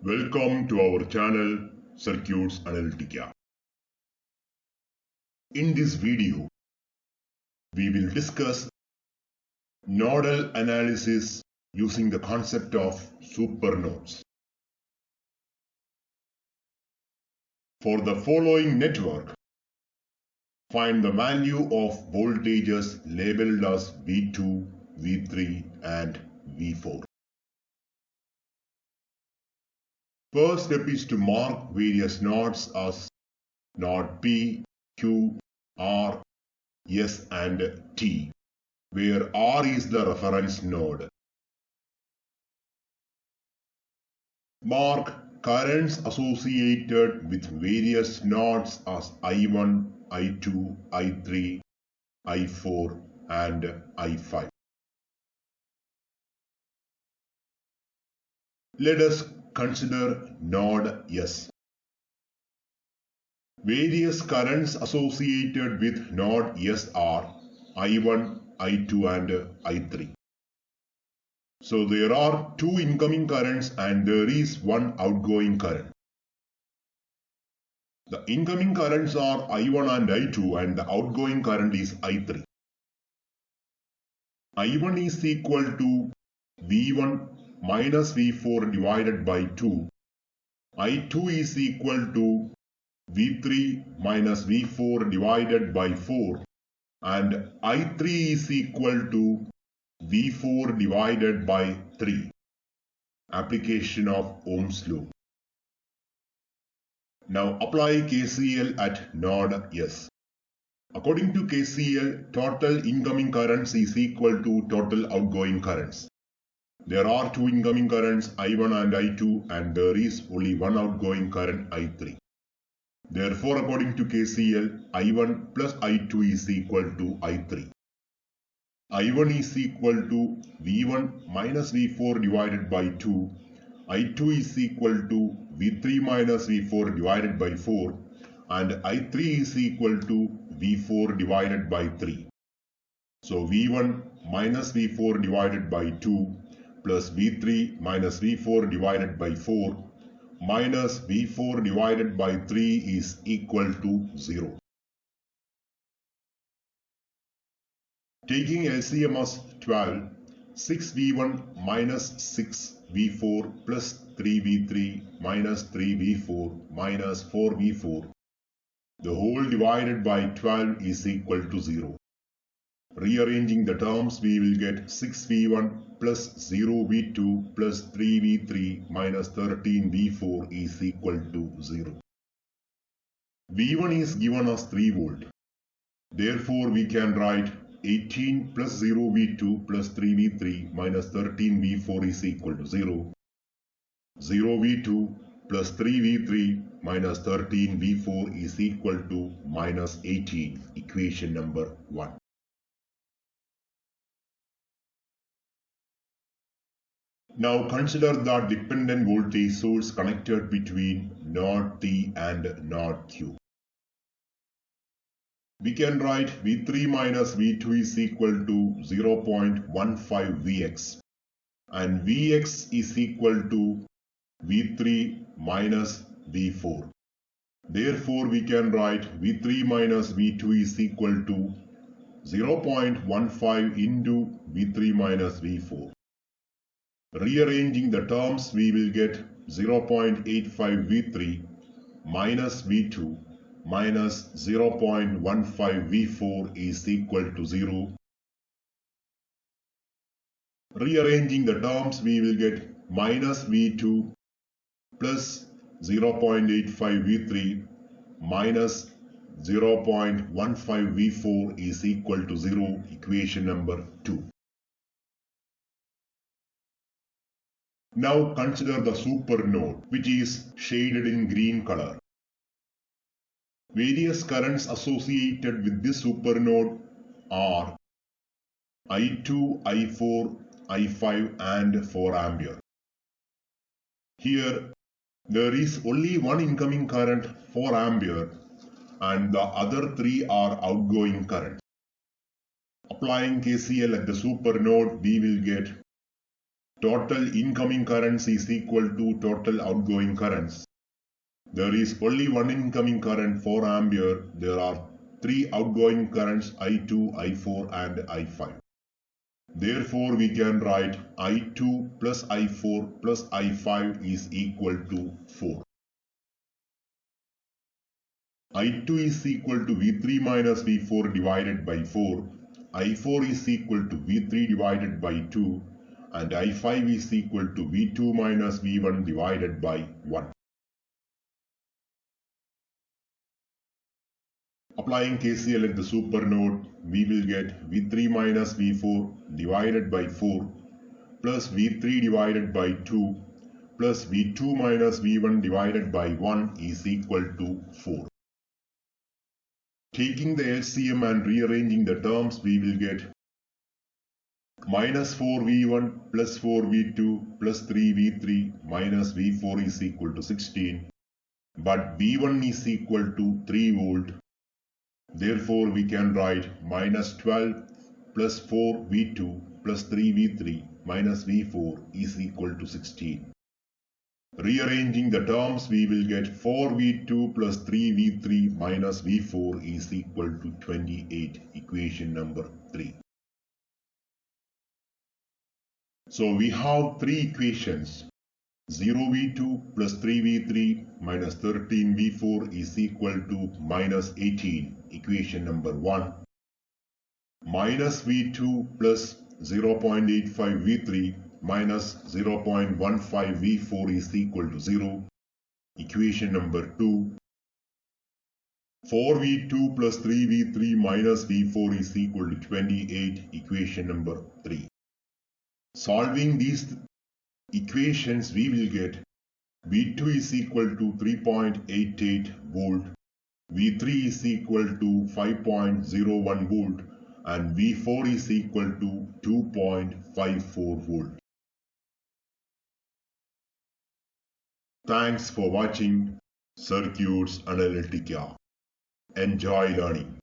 Welcome to our channel Circuits Analytica. In this video, we will discuss nodal analysis using the concept of supernodes. For the following network, find the value of voltages labeled as V2, V3 and V4. First step is to mark various nodes as node P, Q, R, S and T, where R is the reference node. Mark currents associated with various nodes as I1, I2, I3, I4 and I5. Let us consider node S. Various currents associated with node S are I1, I2 and I3. So there are two incoming currents and there is one outgoing current. The incoming currents are I1 and I2 and the outgoing current is I3. I1 is equal to V1 minus V4 divided by 2. I2 is equal to V3 minus V4 divided by 4 and I3 is equal to V4 divided by 3. Application of Ohm's law. Now apply KCL at node S. According to KCL, total incoming currents is equal to total outgoing currents. There are two incoming currents I1 and I2 and there is only one outgoing current I3. Therefore, according to KCL, I1 plus I2 is equal to I3. I1 is equal to V1 minus V4 divided by 2. I2 is equal to V3 minus V4 divided by 4. And I3 is equal to V4 divided by 3. So V1 minus V4 divided by 2 plus V3 minus V4 divided by 4 minus V4 divided by 3 is equal to 0. Taking LCM as 12, 6V1 minus 6V4 plus 3V3 minus 3V4 minus 4V4. The whole divided by 12 is equal to 0. Rearranging the terms, we will get 6V1 plus 0V2 plus 3V3 minus 13V4 is equal to 0. V1 is given as 3 volt. Therefore, we can write 18 plus 0V2 plus 3V3 minus 13V4 is equal to 0. 0V2 plus 3V3 minus 13V4 is equal to minus 18. Equation number 1. Now consider the dependent voltage source connected between node T and node Q. We can write V3 minus V2 is equal to 0.15 Vx and Vx is equal to V3 minus V4. Therefore, we can write V3 minus V2 is equal to 0.15 into V3 minus V4. Rearranging the terms, we will get 0.85 V3 minus V2 minus 0.15 V4 is equal to 0. Rearranging the terms, we will get minus V2 plus 0.85 V3 minus 0.15 V4 is equal to 0. Equation number 2. Now consider the supernode, which is shaded in green color. Various currents associated with this supernode are I2, I4, I5 and 4 ampere. Here, there is only one incoming current 4 ampere and the other 3 are outgoing currents. Applying KCL at the supernode, we will get total incoming currents is equal to total outgoing currents. There is only one incoming current 4 ampere. There are 3 outgoing currents I2, I4 and I5. Therefore, we can write I2 plus I4 plus I5 is equal to 4. I2 is equal to V3 minus V4 divided by 4. I4 is equal to V3 divided by 2. And I5 is equal to V2 minus V1 divided by 1. Applying KCL at the supernode, we will get V3 minus V4 divided by 4 plus V3 divided by 2 plus V2 minus V1 divided by 1 is equal to 4. Taking the LCM and rearranging the terms, we will get minus 4V1 plus 4V2 plus 3V3 minus V4 is equal to 16. But V1 is equal to 3 volt. Therefore, we can write minus 12 plus 4V2 plus 3V3 minus V4 is equal to 16. Rearranging the terms, we will get 4V2 plus 3V3 minus V4 is equal to 28, equation number 3. So we have 3 equations. 0V2 plus 3V3 minus 13V4 is equal to minus 18, equation number 1. Minus V2 plus 0.85V3 minus 0.15V4 is equal to 0, equation number 2. 4V2 plus 3V3 minus V4 is equal to 28, equation number 3. Solving these equations, we will get V2 is equal to 3.88 volt, V3 is equal to 5.01 volt and V4 is equal to 2.54 volt. Thanks for watching Circuits Analytica. Enjoy learning.